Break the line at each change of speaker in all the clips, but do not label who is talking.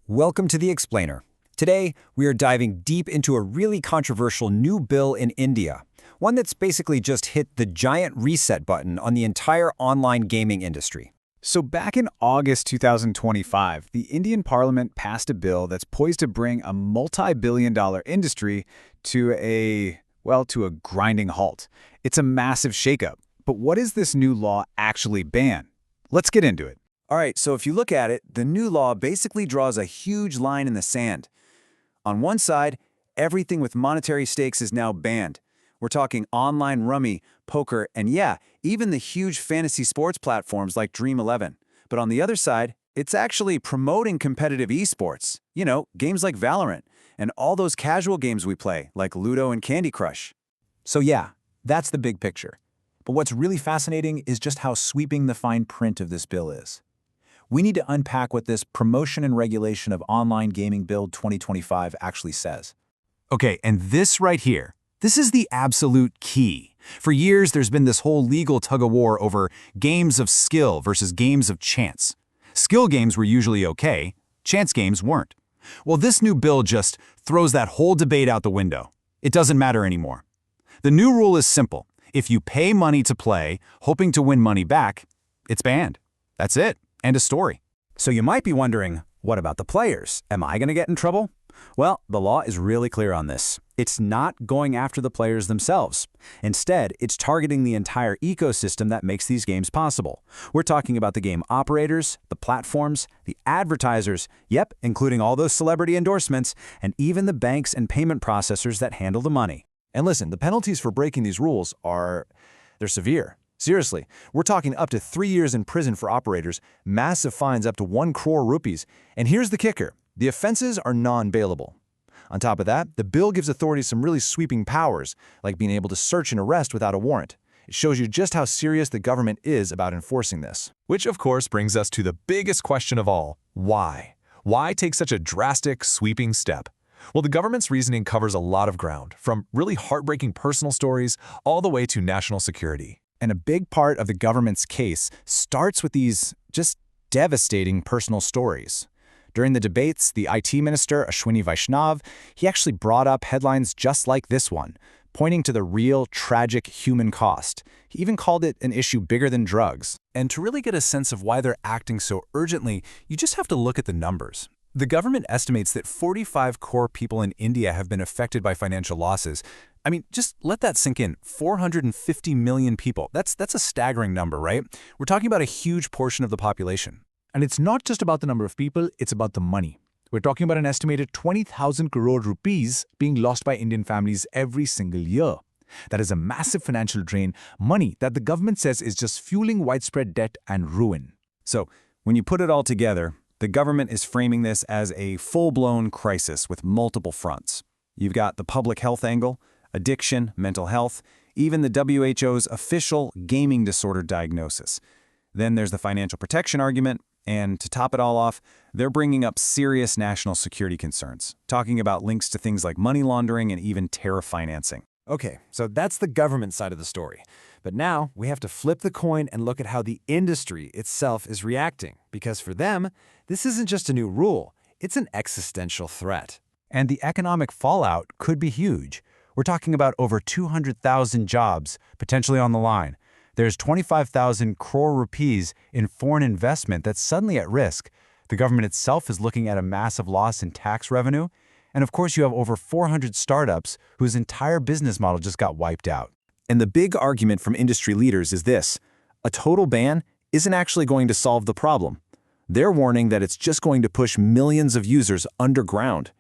Welcome to The Explainer. Today, we are diving deep into a really controversial new bill in India, one that's basically just hit the giant reset button on the entire online gaming industry.
So back in August 2025, the Indian Parliament passed a bill that's poised to bring a multi-billion-dollar industry to a grinding halt. It's a massive shakeup. But what does this new law actually ban? Let's get into it.
All right, so if you look at it, the new law basically draws a huge line in the sand. On one side, everything with monetary stakes is now banned. We're talking online rummy, poker, and yeah, even the huge fantasy sports platforms like Dream 11. But on the other side, it's actually promoting competitive esports. You know, games like Valorant, and all those casual games we play, like Ludo and Candy Crush.
So yeah, that's the big picture. But what's really fascinating is just how sweeping the fine print of this bill is. We need to unpack what this Promotion and Regulation of Online Gaming Bill 2025 actually says.
Okay, and this right here, this is the absolute key. For years, there's been this whole legal tug-of-war over games of skill versus games of chance. Skill games were usually okay, chance games weren't. Well, this new bill just throws that whole debate out the window. It doesn't matter anymore. The new rule is simple. If you pay money to play, hoping to win money back, it's banned. That's it. End of story.
So you might be wondering, what about the players? Am I going to get in trouble? Well, the law is really clear on this. It's not going after the players themselves. Instead, it's targeting the entire ecosystem that makes these games possible. We're talking about the game operators, the platforms, the advertisers, yep, including all those celebrity endorsements, and even the banks and payment processors that handle the money.
And listen, the penalties for breaking these rules they're severe. Seriously, we're talking up to 3 years in prison for operators, massive fines up to 1 crore rupees. And here's the kicker. The offenses are non-bailable. On top of that, the bill gives authorities some really sweeping powers, like being able to search and arrest without a warrant. It shows you just how serious the government is about enforcing this.
Which, of course, brings us to the biggest question of all. Why? Why take such a drastic, sweeping step? Well, the government's reasoning covers a lot of ground, from really heartbreaking personal stories all the way to national security.
And a big part of the government's case starts with these just devastating personal stories. During the debates, the IT minister, Ashwini Vaishnav, he actually brought up headlines just like this one, pointing to the real, tragic human cost. He even called it an issue bigger than drugs.
And to really get a sense of why they're acting so urgently, you just have to look at the numbers. The government estimates that 45 crore people in India have been affected by financial losses. I mean, just let that sink in. 450 million people. That's a staggering number, right? We're talking about a huge portion of the population.
And it's not just about the number of people, it's about the money. We're talking about an estimated 20,000 crore rupees being lost by Indian families every single year. That is a massive financial drain, money that the government says is just fueling widespread debt and ruin.
So, when you put it all together, the government is framing this as a full-blown crisis with multiple fronts. You've got the public health angle, addiction, mental health, even the WHO's official gaming disorder diagnosis. Then there's the financial protection argument, and to top it all off, they're bringing up serious national security concerns, talking about links to things like money laundering and even terror financing.
Okay, so that's the government side of the story. But now we have to flip the coin and look at how the industry itself is reacting. Because for them, this isn't just a new rule, it's an existential threat.
And the economic fallout could be huge. We're talking about over 200,000 jobs potentially on the line. There's 25,000 crore rupees in foreign investment that's suddenly at risk. The government itself is looking at a massive loss in tax revenue. And of course, you have over 400 startups whose entire business model just got wiped out.
And the big argument from industry leaders is this: a total ban isn't actually going to solve the problem. They're warning that it's just going to push millions of users underground,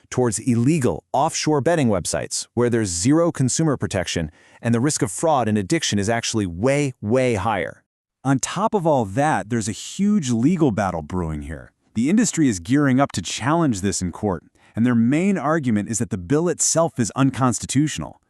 towards illegal offshore betting websites where there's zero consumer protection and the risk of fraud and addiction is actually way, way higher.
On top of all that, there's a huge legal battle brewing here. The industry is gearing up to challenge this in court, and their main argument is that the bill itself is unconstitutional.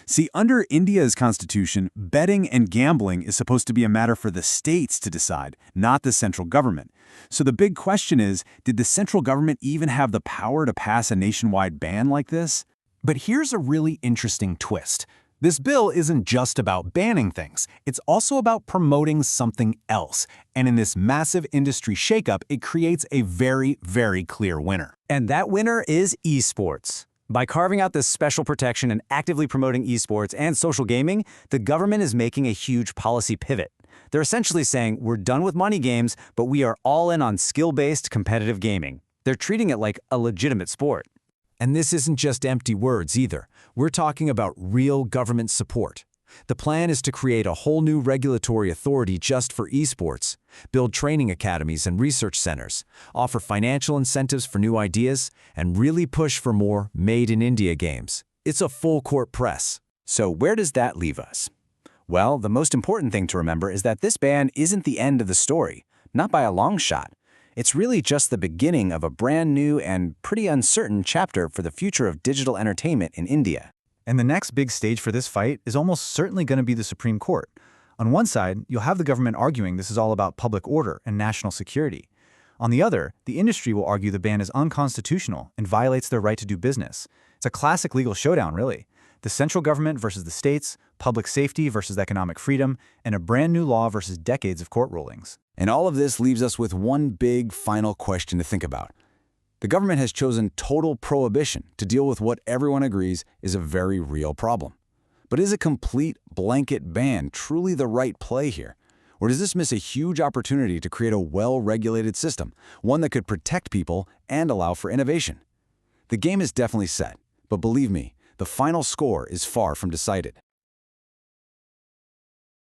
See, under India's constitution, betting and gambling is supposed to be a matter for the states to decide, not the central government. So the big question is, did the central government even have the power to pass a nationwide ban like this?
But here's a really interesting twist.
This bill isn't just about banning things, it's also about promoting something else. And in this massive industry shakeup, it creates a very, very clear winner.
And that winner is esports. By carving out this special protection and actively promoting esports and social gaming, the government is making a huge policy pivot. They're essentially saying, we're done with money games, but we are all in on skill-based competitive gaming. They're treating it like a legitimate sport.
And this isn't just empty words either. We're talking about real government support. The plan is to create a whole new regulatory authority just for esports, build training academies and research centers, offer financial incentives for new ideas, and really push for more made-in-India games. It's a full-court press.
So where does that leave us? Well, the most important thing to remember is that this ban isn't the end of the story, not by a long shot. It's really just the beginning of a brand new and pretty uncertain chapter for the future of digital entertainment in India.
And the next big stage for this fight is almost certainly going to be the Supreme Court. On one side, you'll have the government arguing this is all about public order and national security. On the other, the industry will argue the ban is unconstitutional and violates their right to do business. It's a classic legal showdown, really. The central government versus the states, public safety versus economic freedom, and a brand new law versus decades of court rulings.
And all of this leaves us with one big final question to think about. The government has chosen total prohibition to deal with what everyone agrees is a very real problem. But is a complete blanket ban truly the right play here? Or does this miss a huge opportunity to create a well-regulated system, one that could protect people and allow for innovation? The game is definitely set, but believe me, the final score is far from decided.